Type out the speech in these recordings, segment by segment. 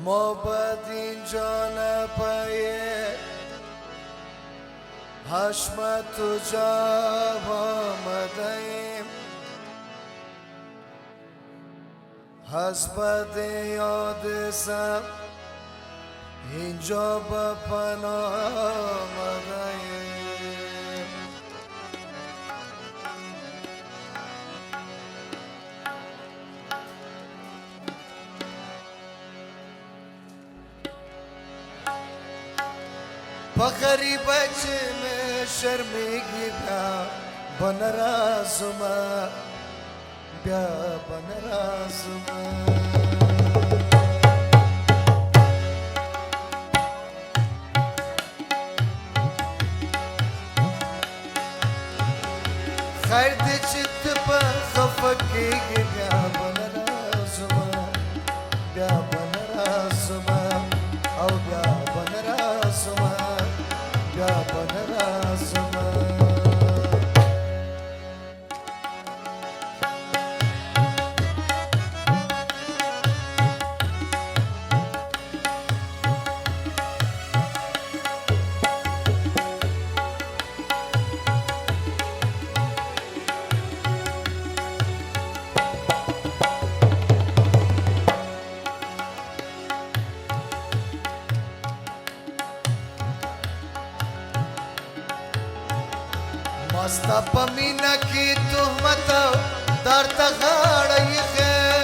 ما باید اینجا نپایه حشمت تو جا آمدهیم حسبت یاد سم اینجا به پناه آمدهیم پخری بچه میں شرمیگی بیا بن رازما بیا بن رازما خیر دی چت پا خفکیگی بیا بن رازما بیا بن رازما او بیا بن رازما بیا بن رازما مستا پمینا کی تهمت در تغاڑی خیر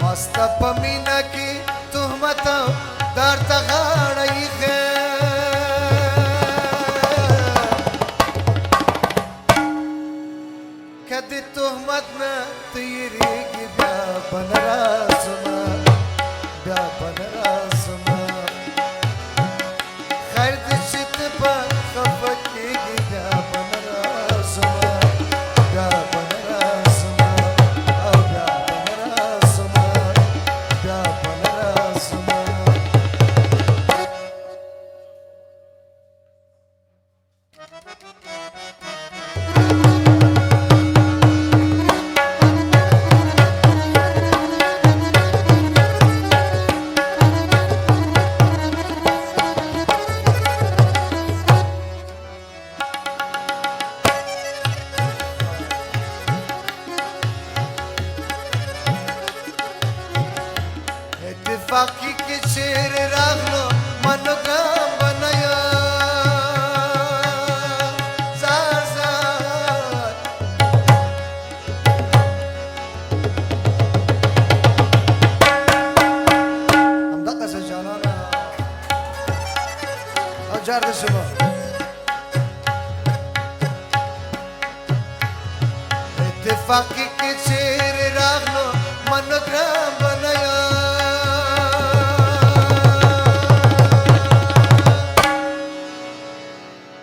مستا پمینا کی تهمت در تغاڑی خیر کدی تهمت نه تیریگی بیا بن رازما بیا بن رازما خیر دی چت پا خفکیگی بیا بن رازما بیا بن رازما او بیا بن رازما بیا بن رازما اتفاقی که چیر راغلو منو گام بنایا زار زار هم دقا سے جانانا او جارد شما اتفاقی که چیر راغلو منو گام بنایا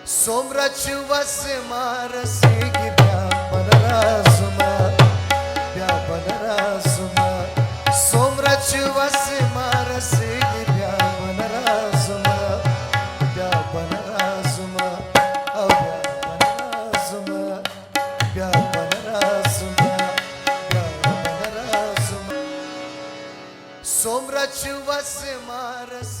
سومرا چوس مارسیگی بیا بن رازما بیا بن رازما سومرا چوس مارسیگی بیا بن رازما بیا بن رازما او بیا بن رازما بیا بن رازما بیا بن رازما سومرا چوس مارسیگی